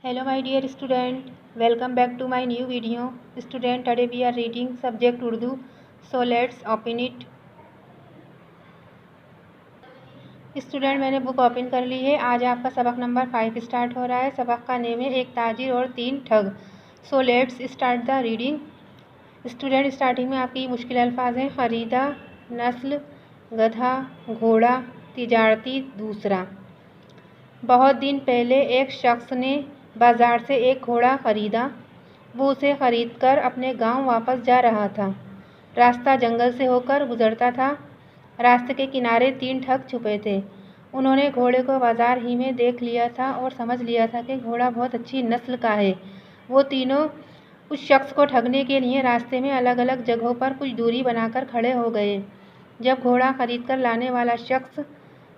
Hello my dear student, welcome back to my new video. Student, today we are reading subject Urdu. So let's open it. Student, मैंने book open कर ली है। आज आपका सबक number 5 start हो रहा है। सबक का नेम है एक ताजिर और 3 ठग। So let's start the reading. Student, starting में आपकी मुश्किल अल्फाज हैं। ख़रीदा, नस्ल, गधा, घोड़ा, तिजारती, दूसरा। बहुत दिन पहले एक शख्स ने बाज़ार से एक घोड़ा ख़रीदा। वो उसे ख़रीदकर अपने गांव वापस जा रहा था। रास्ता जंगल से होकर गुज़रता था। रास्ते के किनारे 3 ठग छुपे थे। उन्होंने घोड़े को बाज़ार ही में देख लिया था और समझ लिया था कि घोड़ा बहुत अच्छी नस्ल का है। वो तीनों उस शख्स को ठगने के लिए रास्ते में अलग अलग जगहों पर कुछ दूरी बनाकर खड़े हो गए। जब घोड़ा खरीद कर लाने वाला शख्स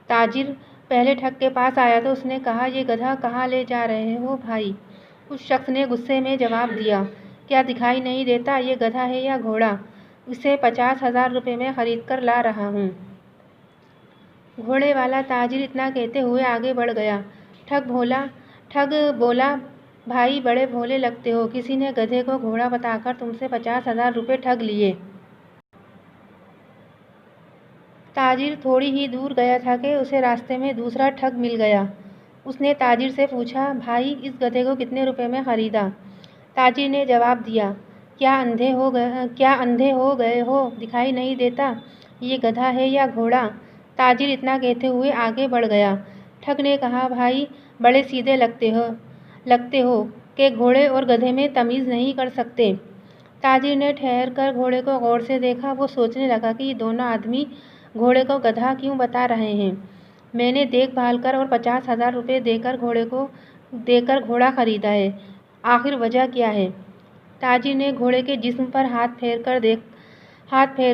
ताजिर पहले ठग के पास आया तो उसने कहा, ये गधा कहाँ ले जा रहे हो भाई? उस शख्स ने गुस्से में जवाब दिया, क्या दिखाई नहीं देता ये गधा है या घोड़ा? उसे 50,000 रुपये में ख़रीद कर ला रहा हूँ। घोड़े वाला ताजिर इतना कहते हुए आगे बढ़ गया। ठग बोला, भाई बड़े भोले लगते हो, किसी ने गधे को घोड़ा बताकर तुमसे 50,000 रुपये ठग लिए। ताजिर थोड़ी ही दूर गया था कि उसे रास्ते में दूसरा ठग मिल गया। उसने ताजिर से पूछा, भाई इस गधे को कितने रुपए में ख़रीदा? ताजिर ने जवाब दिया, क्या अंधे हो गए हो, दिखाई नहीं देता ये गधा है या घोड़ा? ताजिर इतना कहते हुए आगे बढ़ गया। ठग ने कहा, भाई बड़े सीधे लगते हो कि घोड़े और गधे में तमीज़ नहीं कर सकते। ताजिर ने ठहर कर घोड़े को गौर से देखा। वो सोचने लगा कि ये दोनों आदमी घोड़े को गधा क्यों बता रहे हैं। मैंने देखभाल कर और 50,000 रुपये देकर घोड़ा ख़रीदा है, आखिर वजह क्या है? ताजिर ने घोड़े के जिस्म पर हाथ फेर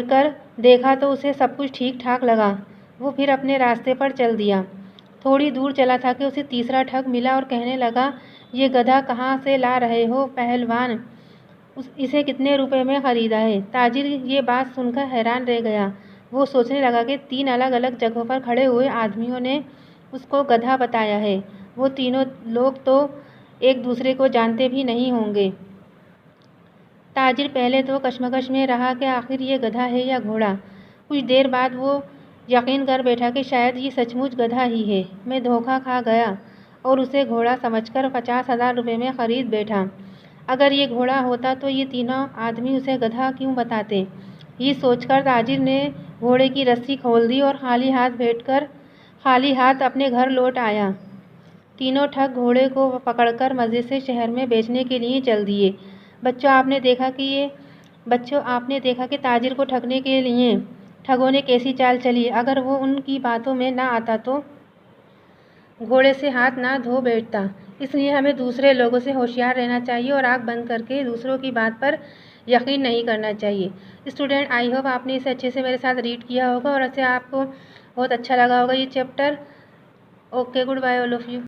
कर देखा तो उसे सब कुछ ठीक ठाक लगा। वो फिर अपने रास्ते पर चल दिया। थोड़ी दूर चला था कि उसे तीसरा ठग मिला और कहने लगा, ये गधा कहाँ से ला रहे हो पहलवान? इसे कितने रुपए में ख़रीदा है? ताजिर ये बात सुनकर हैरान रह गया। वो सोचने लगा कि 3 अलग अलग जगहों पर खड़े हुए आदमियों ने उसको गधा बताया है। वो तीनों लोग तो एक दूसरे को जानते भी नहीं होंगे। ताजिर पहले तो कश्मकश में रहा कि आखिर ये गधा है या घोड़ा। कुछ देर बाद वो यकीन कर बैठा कि शायद ये सचमुच गधा ही है। मैं धोखा खा गया और उसे घोड़ा समझकर 50,000 रुपये में ख़रीद बैठा। अगर ये घोड़ा होता तो ये तीनों आदमी उसे गधा क्यों बताते? ये सोचकर ताजिर ने घोड़े की रस्सी खोल दी और खाली हाथ अपने घर लौट आया। तीनों ठग घोड़े को पकड़कर मज़े से शहर में बेचने के लिए चल दिए। बच्चों, आपने देखा कि ताजिर को ठगने के लिए ठगों ने कैसी चाल चली। अगर वो उनकी बातों में ना आता तो घोड़े से हाथ ना धो बैठता। इसलिए हमें दूसरे लोगों से होशियार रहना चाहिए और आँख बंद करके दूसरों की बात पर यकीन नहीं करना चाहिए। स्टूडेंट, आई होप आपने इसे अच्छे से मेरे साथ रीड किया होगा और ऐसे आपको बहुत अच्छा लगा होगा ये चैप्टर। Okay, goodbye all of you.